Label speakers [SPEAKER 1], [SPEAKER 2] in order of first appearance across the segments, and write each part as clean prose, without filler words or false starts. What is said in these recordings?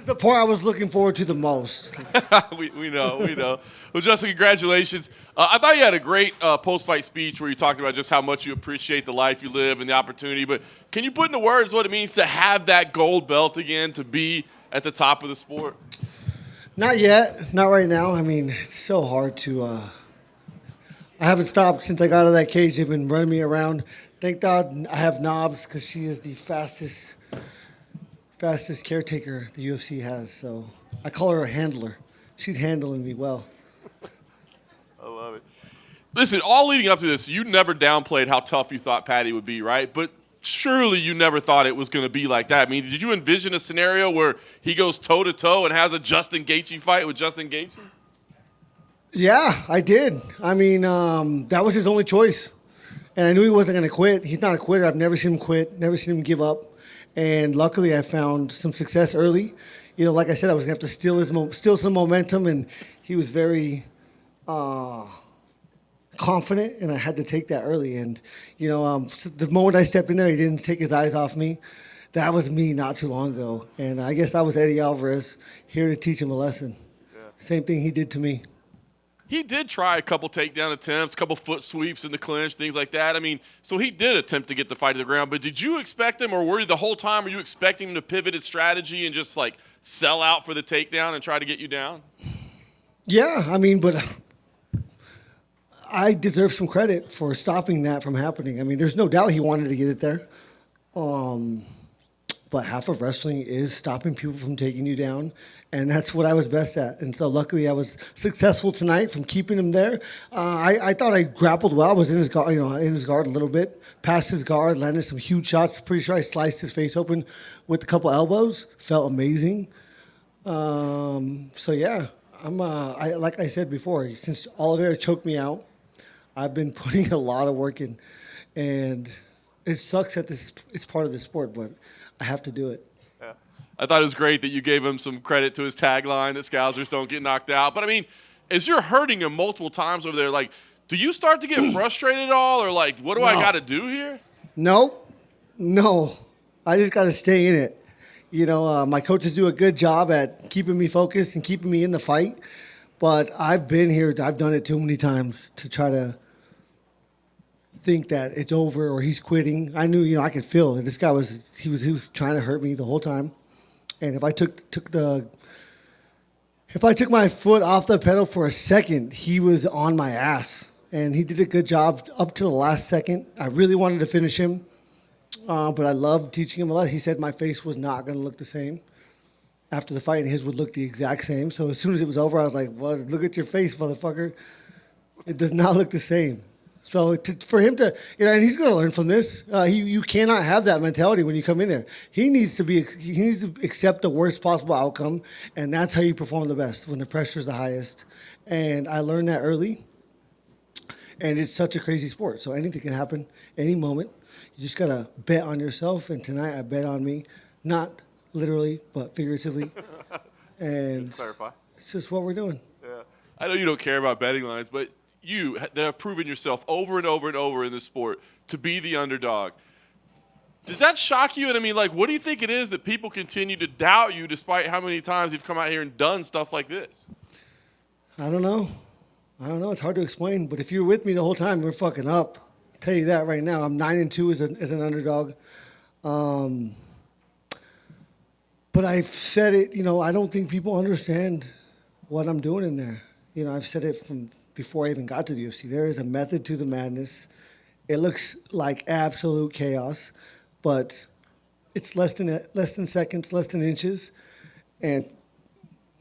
[SPEAKER 1] the part I was looking forward to the most.
[SPEAKER 2] we know. Well, Justin, congratulations. I thought you had a great post-fight speech where you talked about just how much you appreciate the life you live and the opportunity. But can you put into words what it means to have that gold belt again, to be at the top of the sport?
[SPEAKER 1] Not yet. Not right now. I mean, it's so hard to. I haven't stopped since I got out of that cage. They've been running me around. Thank God I have Knobs because she is the fastest caretaker the UFC has. So I call her a handler. She's handling me well.
[SPEAKER 2] I love it. Listen, all leading up to this, you never downplayed how tough you thought Patty would be, right? But surely you never thought it was going to be like that. I mean, did you envision a scenario where he goes toe-to-toe and has a Justin Gaethje fight with Justin Gaethje?
[SPEAKER 1] Yeah, I did. I mean, that was his only choice. And I knew he wasn't going to quit. He's not a quitter. I've never seen him quit, never seen him give up. And luckily, I found some success early. You know, like I said, I was going to have to steal some momentum, and he was very confident, and I had to take that early. And, you know, the moment I stepped in there, he didn't take his eyes off me. That was me not too long ago. And I guess I was Eddie Alvarez, here to teach him a lesson. Yeah. Same thing he did to me.
[SPEAKER 2] He did try a couple takedown attempts, a couple foot sweeps in the clinch, things like that. I mean, so he did attempt to get the fight to the ground. But did you expect him, or were you the whole time, were you expecting him to pivot his strategy and just, like, sell out for the takedown and try to get you down?
[SPEAKER 1] Yeah, I mean, but I deserve some credit for stopping that from happening. I mean, there's no doubt he wanted to get it there. But half of wrestling is stopping people from taking you down, and that's what I was best at. And so luckily I was successful tonight from keeping him there. I thought I grappled well. I was in his guard, in his guard a little bit, past his guard, landed some huge shots. Pretty sure I sliced his face open with a couple elbows. Felt amazing. So yeah, like I said before, since Oliveira choked me out, I've been putting a lot of work in, and it sucks that it's part of the sport, but I have to do it.
[SPEAKER 2] Yeah. I thought it was great that you gave him some credit to his tagline that Scousers don't get knocked out. But, I mean, as you're hurting him multiple times over there, like, do you start to get frustrated at all? Or, like, what do I got to do here?
[SPEAKER 1] No. I just got to stay in it. You know, my coaches do a good job at keeping me focused and keeping me in the fight. But I've been here. I've done it too many times to try to think that it's over or he's quitting. I knew, I could feel that this guy was trying to hurt me the whole time. And if I took my foot off the pedal for a second, he was on my ass. And he did a good job up to the last second. I really wanted to finish him, but I loved teaching him a lot. He said my face was not going to look the same after the fight, and his would look the exact same. So as soon as it was over, I was like, well, look at your face, motherfucker. It does not look the same. So for him to, and he's going to learn from this. You cannot have that mentality when you come in there. He needs to accept the worst possible outcome, and that's how you perform the best, when the pressure is the highest. And I learned that early, and it's such a crazy sport. So anything can happen any moment. You just got to bet on yourself, and tonight I bet on me, not literally, but figuratively. And
[SPEAKER 2] clarify.
[SPEAKER 1] It's just what we're doing.
[SPEAKER 2] Yeah. I know you don't care about betting lines, but you that have proven yourself over and over and over in this sport to be the underdog. Does that shock you? And I mean, like, what do you think it is that people continue to doubt you despite how many times you've come out here and done stuff like this?
[SPEAKER 1] I don't know. It's hard to explain. But if you're with me the whole time, we're fucking up. I'll tell you that right now. I'm 9-2 as an underdog. But I've said it, I don't think people understand what I'm doing in there. I've said it from before I even got to the UFC. There is a method to the madness. It looks like absolute chaos, but it's less than seconds, less than inches. And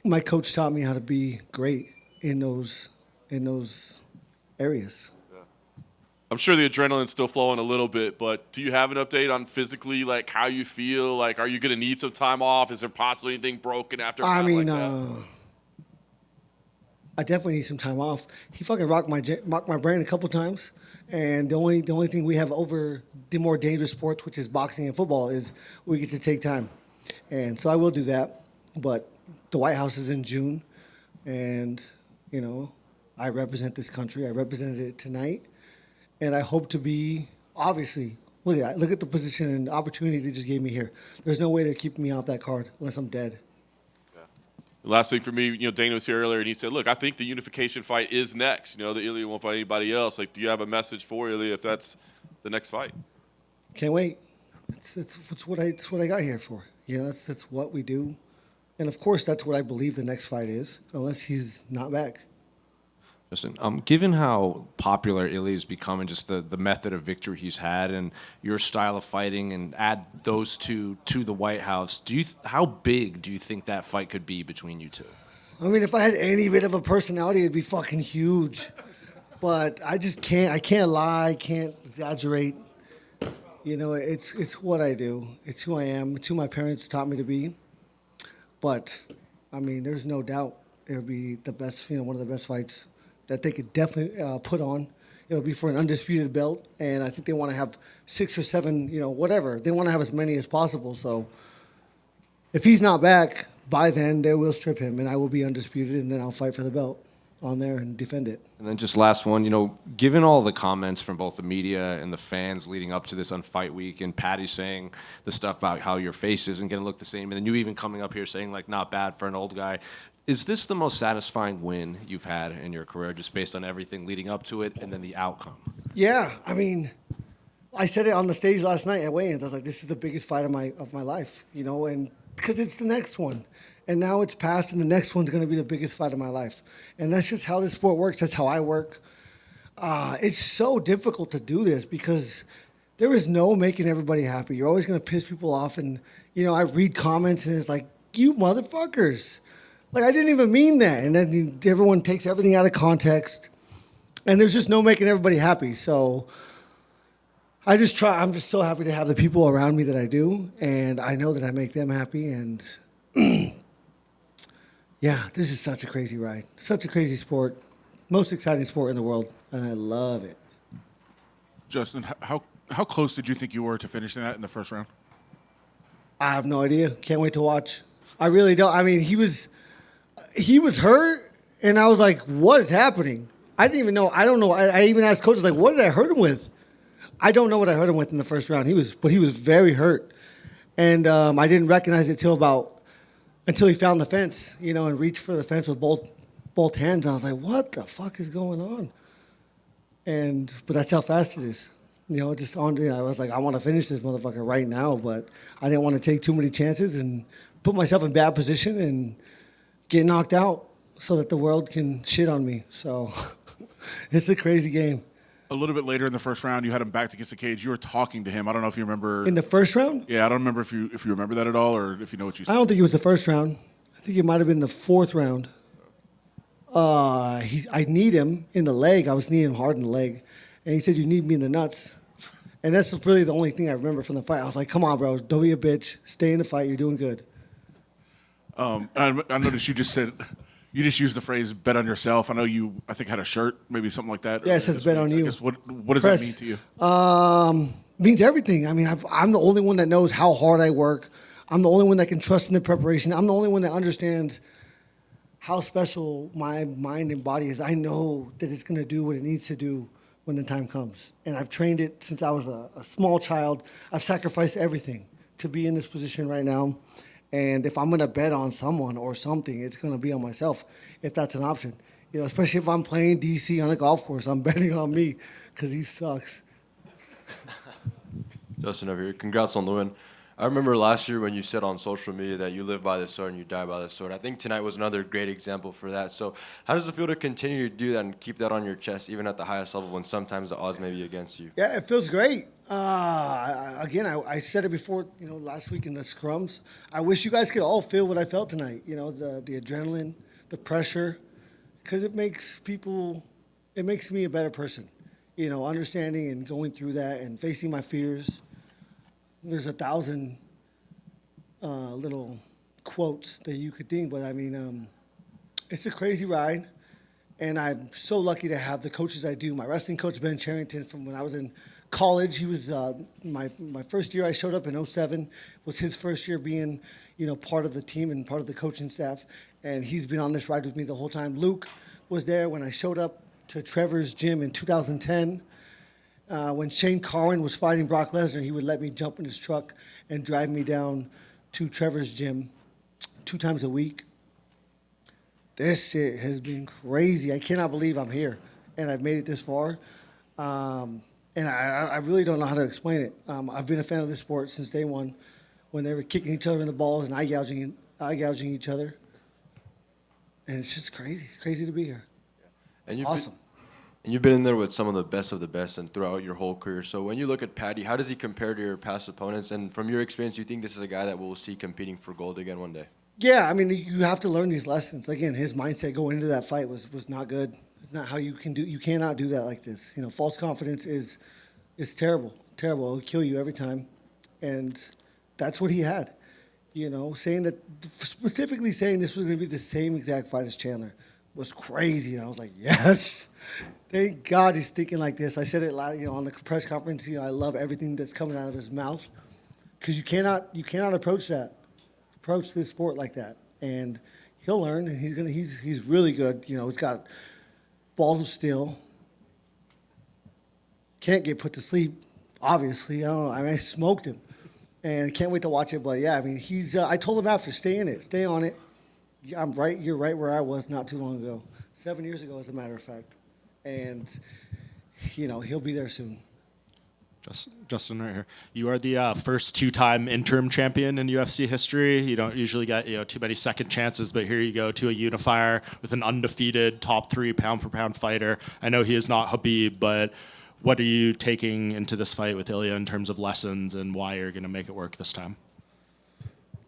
[SPEAKER 1] my coach taught me how to be great in those areas.
[SPEAKER 2] Yeah. I'm sure the adrenaline's still flowing a little bit, but do you have an update on physically, like, how you feel? Like, are you going to need some time off? Is there possibly anything broken after a fight like that?
[SPEAKER 1] I definitely need some time off. He fucking rocked my brain a couple times, and the only thing we have over the more dangerous sports, which is boxing and football, is we get to take time, and so I will do that. But the White House is in June, and I represent this country. I represented it tonight, and I hope to be obviously. Look at the position and opportunity they just gave me here. There's no way they're keeping me off that card unless I'm dead.
[SPEAKER 2] Last thing for me, Dana was here earlier, and he said, look, I think the unification fight is next. The Ilya won't fight anybody else. Like, do you have a message for Ilya if that's the next fight?
[SPEAKER 1] Can't wait. It's what I got here for. That's what we do. And, of course, that's what I believe the next fight is, unless he's not back.
[SPEAKER 3] Listen, given how popular Ilya's become and just the method of victory he's had and your style of fighting, and add those two to the White House, how big do you think that fight could be between you two?
[SPEAKER 1] I mean, if I had any bit of a personality, it'd be fucking huge. But I just can't. I can't lie. I can't exaggerate. It's what I do. It's who I am. It's who my parents taught me to be. But, I mean, there's no doubt it'll be the best, one of the best fights that they could definitely put on. It'll be for an undisputed belt, and I think they want to have 6 or 7, whatever. They want to have as many as possible. So if he's not back by then, they will strip him, and I will be undisputed, and then I'll fight for the belt on there and defend it.
[SPEAKER 3] And then just last one, given all the comments from both the media and the fans leading up to this on Fight Week, and Patty saying the stuff about how your face isn't going to look the same, and then you even coming up here saying, like, not bad for an old guy, is this the most satisfying win you've had in your career, just based on everything leading up to it and then the outcome?
[SPEAKER 1] Yeah, I mean, I said it on the stage last night at weigh-ins. I was like, this is the biggest fight of my life, and because it's the next one. And now it's past, and the next one's going to be the biggest fight of my life. And that's just how this sport works. That's how I work. It's so difficult to do this because there is no making everybody happy. You're always going to piss people off. And, I read comments, and it's like, you motherfuckers. Like, I didn't even mean that. And then everyone takes everything out of context. And there's just no making everybody happy. So I'm just so happy to have the people around me that I do. And I know that I make them happy. And yeah, this is such a crazy ride. Such a crazy sport. Most exciting sport in the world. And I love it.
[SPEAKER 4] Justin, how close did you think you were to finishing that in the first round?
[SPEAKER 1] I have no idea. Can't wait to watch. I really don't. I mean, he was hurt, and I was like, what is happening? I didn't even know. I don't know. I even asked coaches, like, what did I hurt him with? I don't know what I hurt him with in the first round. He was very hurt. And I didn't recognize it until he found the fence, and reached for the fence with both hands. And I was like, what the fuck is going on? But that's how fast it is. I was like, I want to finish this motherfucker right now, but I didn't want to take too many chances and put myself in bad position and get knocked out so that the world can shit on me. So it's a crazy game.
[SPEAKER 4] A little bit later in the first round, you had him backed against the cage. You were talking to him. I don't know if you remember.
[SPEAKER 1] In the first round?
[SPEAKER 4] Yeah, I don't remember if you remember that at all, or if you know what you said.
[SPEAKER 1] I don't think it was the first round. I think it might have been the fourth round. I need him in the leg. I was kneeing him hard in the leg. And he said, you need me in the nuts. And that's really the only thing I remember from the fight. I was like, come on, bro. Don't be a bitch. Stay in the fight. You're doing good.
[SPEAKER 4] I noticed you just used the phrase "bet on yourself." I know I think had a shirt, maybe something like that.
[SPEAKER 1] Yeah, it says "bet on you."
[SPEAKER 4] I guess, what does that mean to you?
[SPEAKER 1] Means everything. I mean, I'm the only one that knows how hard I work. I'm the only one that can trust in the preparation. I'm the only one that understands how special my mind and body is. I know that it's going to do what it needs to do when the time comes. And I've trained it since I was a small child. I've sacrificed everything to be in this position right now. And if I'm going to bet on someone or something, it's going to be on myself, if that's an option. Especially if I'm playing DC on a golf course, I'm betting on me because he sucks.
[SPEAKER 5] Justin over here. Congrats on the win. I remember last year when you said on social media that you live by the sword and you die by the sword. I think tonight was another great example for that. So how does it feel to continue to do that and keep that on your chest, even at the highest level, when sometimes the odds may be against you?
[SPEAKER 1] Yeah, it feels great. I said it before, last week in the scrums. I wish you guys could all feel what I felt tonight. The adrenaline, the pressure, because it makes me a better person. Understanding and going through that and facing my fears. There's 1,000 little quotes that you could think, but I mean, it's a crazy ride, and I'm so lucky to have the coaches I do. My wrestling coach, Ben Charrington, from when I was in college, he was my first year I showed up in 2007, was his first year being, part of the team and part of the coaching staff, and he's been on this ride with me the whole time. Luke was there when I showed up to Trevor's gym in 2010. When Shane Carwin was fighting Brock Lesnar, he would let me jump in his truck and drive me down to Trevor's gym 2 times a week. This shit has been crazy. I cannot believe I'm here and I've made it this far. And I really don't know how to explain it. I've been a fan of this sport since day one, when they were kicking each other in the balls and eye gouging each other. And it's just crazy. It's crazy to be here.
[SPEAKER 5] And
[SPEAKER 1] Awesome.
[SPEAKER 5] And you've been in there with some of the best and throughout your whole career. So when you look at Paddy, how does he compare to your past opponents? And from your experience, do you think this is a guy that we'll see competing for gold again one day?
[SPEAKER 1] Yeah, I mean, you have to learn these lessons. Again, his mindset going into that fight was not good. It's not how you can do. You cannot do that like this. You know, false confidence is terrible. Terrible. It'll kill you every time. And that's what he had. You know, specifically saying this was going to be the same exact fight as Chandler was crazy. And I was like, yes, thank God he's thinking like this. I said it on the press conference. You know, I love everything that's coming out of his mouth, because you cannot approach this sport like that. And he'll learn, and he's really good. You know, he's got balls of steel. Can't get put to sleep, obviously. I don't know. I mean, I smoked him, and can't wait to watch it. But yeah, I mean, I told him after, stay in it, stay on it. I'm right. You're right where I was not too long ago, 7 years ago, as a matter of fact. And you know, he'll be there soon.
[SPEAKER 6] Justin, right here. You are the first two-time interim champion in UFC history. You don't usually get too many second chances, but here you go to a unifier with an undefeated top 3 pound-for-pound fighter. I know he is not Khabib, but what are you taking into this fight with Ilya in terms of lessons and why you're going to make it work this time?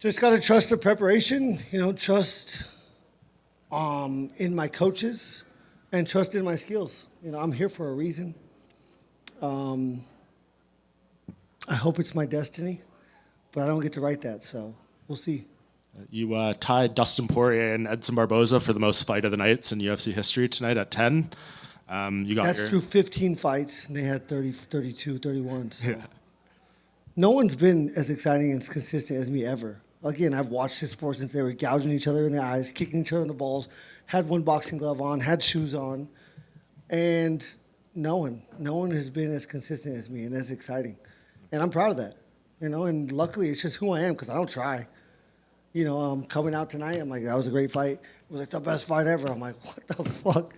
[SPEAKER 1] Just got to trust the preparation. You know, trust in my coaches, and trust in my skills. You know, I'm here for a reason. I hope it's my destiny, but I don't get to write that, so we'll see.
[SPEAKER 6] You tied Dustin Poirier and Edson Barboza for the most fight of the nights in UFC history tonight at 10.
[SPEAKER 1] That's through 15 fights, and they had 30, 32, 31. So. Yeah. No one's been as exciting and as consistent as me ever. Again, I've watched this sport since they were gouging each other in the eyes, kicking each other in the balls, had one boxing glove on, had shoes on, and no one has been as consistent as me and as exciting. And I'm proud of that, you know, and luckily it's just who I am, because I don't try. You know, coming out tonight, I'm like, that was a great fight. It was like the best fight ever. I'm like, what the fuck?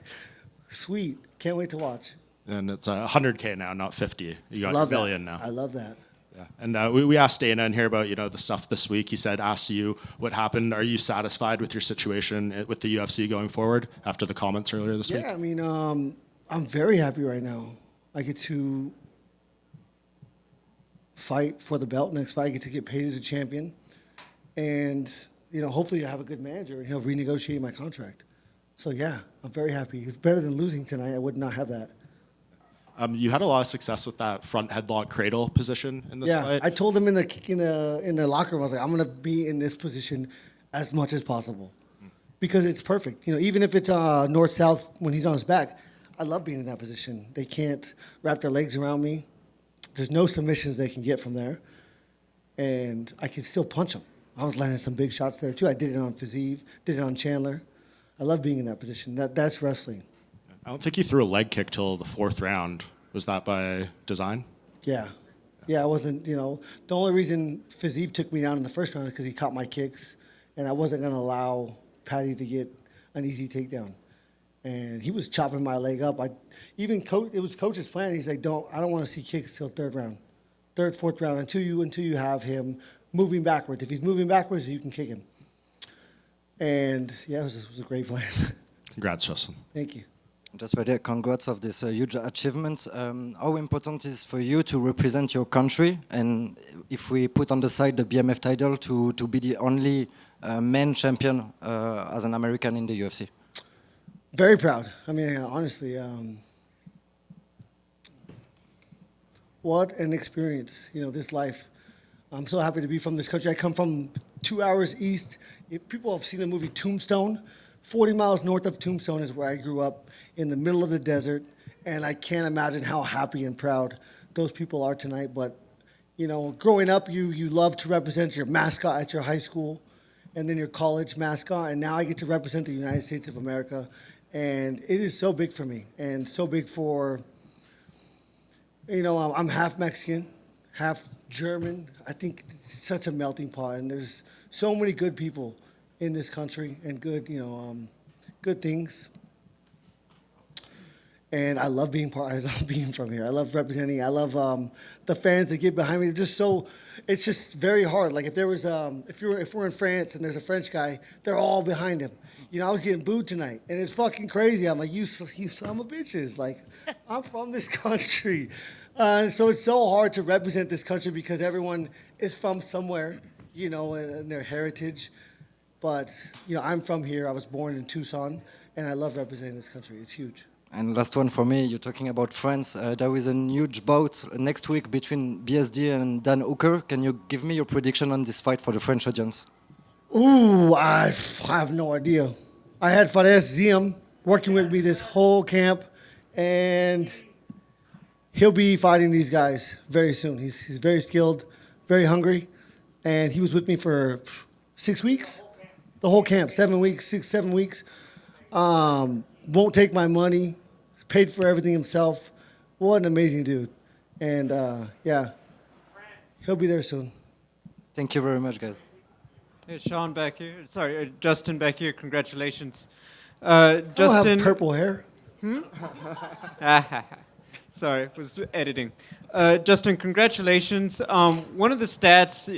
[SPEAKER 1] Sweet. Can't wait to watch.
[SPEAKER 6] And it's 100K now, not 50. You got
[SPEAKER 1] a
[SPEAKER 6] million now.
[SPEAKER 1] I love that.
[SPEAKER 6] Yeah. And we asked Dana in here about, the stuff this week. He asked you what happened. Are you satisfied with your situation with the UFC going forward after the comments earlier this week?
[SPEAKER 1] Yeah, I mean, I'm very happy right now. I get to fight for the belt next fight. I get to get paid as a champion. And, hopefully I have a good manager and he'll renegotiate my contract. So, yeah, I'm very happy. It's better than losing tonight. I would not have that.
[SPEAKER 6] You had a lot of success with that front headlock cradle position in this fight.
[SPEAKER 1] Yeah, I told him in the locker room, I was like, I'm going to be in this position as much as possible because it's perfect. Even if it's north-south when he's on his back, I love being in that position. They can't wrap their legs around me. There's no submissions they can get from there. And I can still punch them. I was landing some big shots there, too. I did it on Fiziev, did it on Chandler. I love being in that position. That's wrestling.
[SPEAKER 6] I don't think you threw a leg kick till the 4th round. Was that by design?
[SPEAKER 1] Yeah. Yeah, I wasn't, the only reason Fiziev took me down in the first round is because he caught my kicks, and I wasn't going to allow Paddy to get an easy takedown. And he was chopping my leg up. It was coach's plan. He's like, I don't want to see kicks till 3rd round, 3rd, 4th round, until you have him moving backwards. If he's moving backwards, you can kick him. And yeah, it was a great plan.
[SPEAKER 6] Congrats, Justin.
[SPEAKER 1] Thank you.
[SPEAKER 7] Just right there, congrats of this huge achievement. How important is for you to represent your country? And if we put on the side the BMF title, to be the only man champion as an American in the UFC?
[SPEAKER 1] Very proud. I mean, honestly, what an experience, this life. I'm so happy to be from this country. I come from 2 hours east. If people have seen the movie Tombstone, 40 miles north of Tombstone is where I grew up, in the middle of the desert, and I can't imagine how happy and proud those people are tonight. But, growing up, you love to represent your mascot at your high school and then your college mascot, and now I get to represent the United States of America, and it is so big for me and so big for, I'm half Mexican, half German. I think it's such a melting pot, and there's so many good people in this country and good, good things. And I love being I love being from here. I love representing. I love the fans that get behind me. They're just so. It's just very hard. Like if there was if we're in France and there's a French guy, they're all behind him. You know, I was getting booed tonight, and it's fucking crazy. I'm like, you son of a bitches. Like, I'm from this country. So it's so hard to represent this country because everyone is from somewhere, you know, and their heritage. But, you know, I'm from here. I was born in Tucson, and I love representing this country. It's huge.
[SPEAKER 7] And last one for me, you're talking about France. There is a huge bout next week between BSD and Dan Hooker. Can you give me your prediction on this fight for the French audience?
[SPEAKER 1] Ooh, I have no idea. I had Fares Ziem working with me this whole camp, and he'll be fighting these guys very soon. He's very skilled, very hungry, and he was with me for 6 weeks, the whole camp, 7 weeks, 7 weeks. Won't take my money, paid for everything himself. What an amazing dude. And yeah, he'll be there soon.
[SPEAKER 7] Thank you very much, guys.
[SPEAKER 8] Hey, Sean back here. Sorry, Justin back here. Congratulations.
[SPEAKER 1] I don't
[SPEAKER 8] Justin.
[SPEAKER 1] have purple hair.
[SPEAKER 8] Sorry, was editing. Justin, congratulations. One of the stats,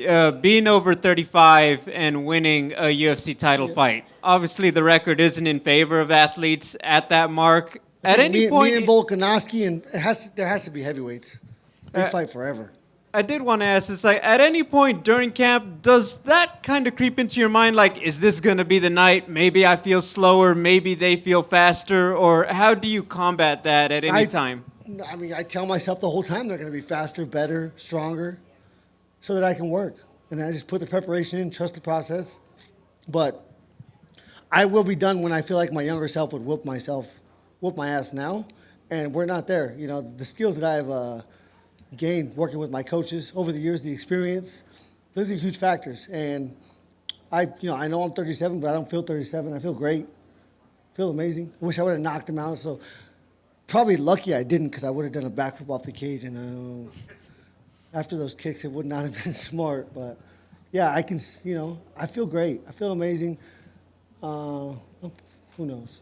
[SPEAKER 8] being over 35 and winning a UFC title fight. Obviously, the record isn't in favor of athletes at that mark. At any point,
[SPEAKER 1] me and Volkanovski, and there has to be heavyweights. They fight forever.
[SPEAKER 8] I did want to ask this, like, at any point during camp, does that kind of creep into your mind? Like, is this going to be the night? Maybe I feel slower, maybe they feel faster, or how do you combat that at any time?
[SPEAKER 1] I mean, I tell myself the whole time they're going to be faster, better, stronger, so that I can work. And then I just put the preparation in, trust the process. But I will be done when I feel like my younger self would whoop my ass now. And we're not there. You know, the skills that I've gained working with my coaches over the years, the experience, those are huge factors. And I know I'm 37, but I don't feel 37. I feel great. I feel amazing. I wish I would have knocked him out. So probably lucky I didn't, because I would have done a backflip off the cage. And after those kicks, it would not have been smart. But yeah, I can, I feel great. I feel amazing. Who knows?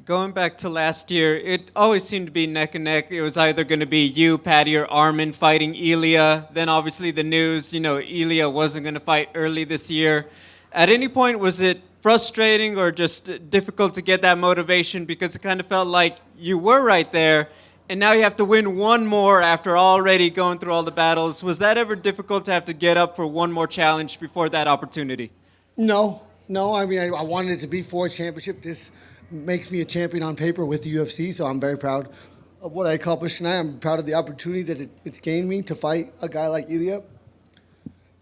[SPEAKER 8] Going back to last year, it always seemed to be neck and neck. It was either going to be you, Patty, or Armin fighting Ilya. Then obviously the news, Ilya wasn't going to fight early this year. At any point, was it frustrating or just difficult to get that motivation, because it kind of felt like you were right there, and now you have to win one more after already going through all the battles? Was that ever difficult to have to get up for one more challenge before that opportunity?
[SPEAKER 1] No. I mean, I wanted it to be for a championship. This makes me a champion on paper with the UFC, so I'm very proud of what I accomplished tonight. I'm proud of the opportunity that it's gained me to fight a guy like Ilya.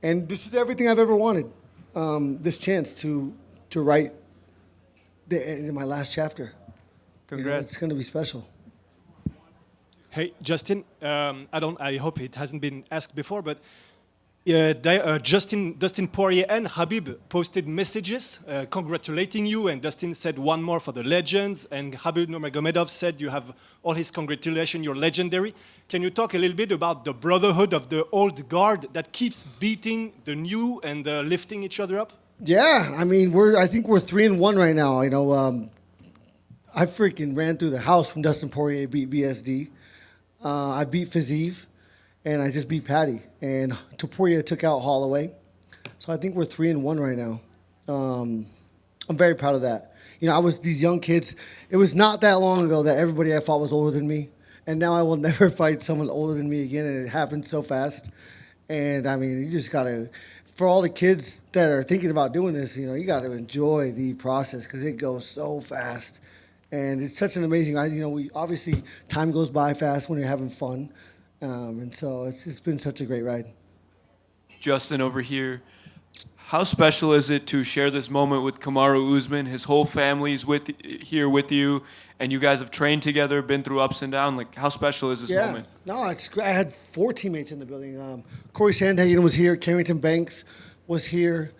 [SPEAKER 1] And this is everything I've ever wanted, this chance to write in my last chapter.
[SPEAKER 8] Congrats.
[SPEAKER 1] It's going to be special.
[SPEAKER 9] Hey, Justin, I hope it hasn't been asked before, but Dustin Poirier and Khabib posted messages congratulating you, and Dustin said one more for the legends, and Khabib Nurmagomedov said you have all his congratulations, you're legendary. Can you talk a little bit about the brotherhood of the old guard that keeps beating the new and lifting each other up?
[SPEAKER 1] Yeah, I mean, I think we're 3-1 right now. I freaking ran through the house when Dustin Poirier beat BSD. I beat Fiziev. And I just beat Patty. And Topuria took out Holloway. So I think we're 3-1 right now. I'm very proud of that. I was these young kids. It was not that long ago that everybody I fought was older than me. And now I will never fight someone older than me again. And it happened so fast. And, I mean, you just got to, for all the kids that are thinking about doing this, you got to enjoy the process, because it goes so fast. And it's such an amazing, we obviously, time goes by fast when you're having fun. And so it's been such a great ride.
[SPEAKER 10] Justin over here, how special is it to share this moment with Kamaru Usman? His whole family's here with you, and you guys have trained together, been through ups and downs. Like, how special is this moment?
[SPEAKER 1] No, it's great. I had 4 teammates in the building. Corey Sandhagen was here, Carrington Banks was here,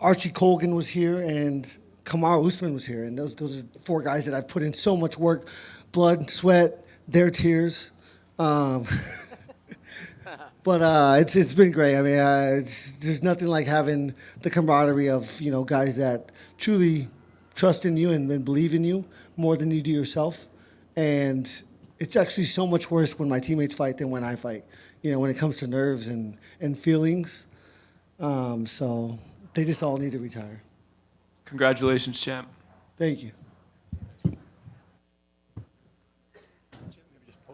[SPEAKER 1] Archie Colgan was here, and Kamaru Usman was here. And those are 4 guys that I've put in so much work, blood, sweat, their tears. But it's been great. I mean, there's nothing like having the camaraderie of guys that truly trust in you and believe in you more than you do yourself. And it's actually so much worse when my teammates fight than when I fight, when it comes to nerves and feelings. So they just all need to retire.
[SPEAKER 10] Congratulations, champ.
[SPEAKER 1] Thank you.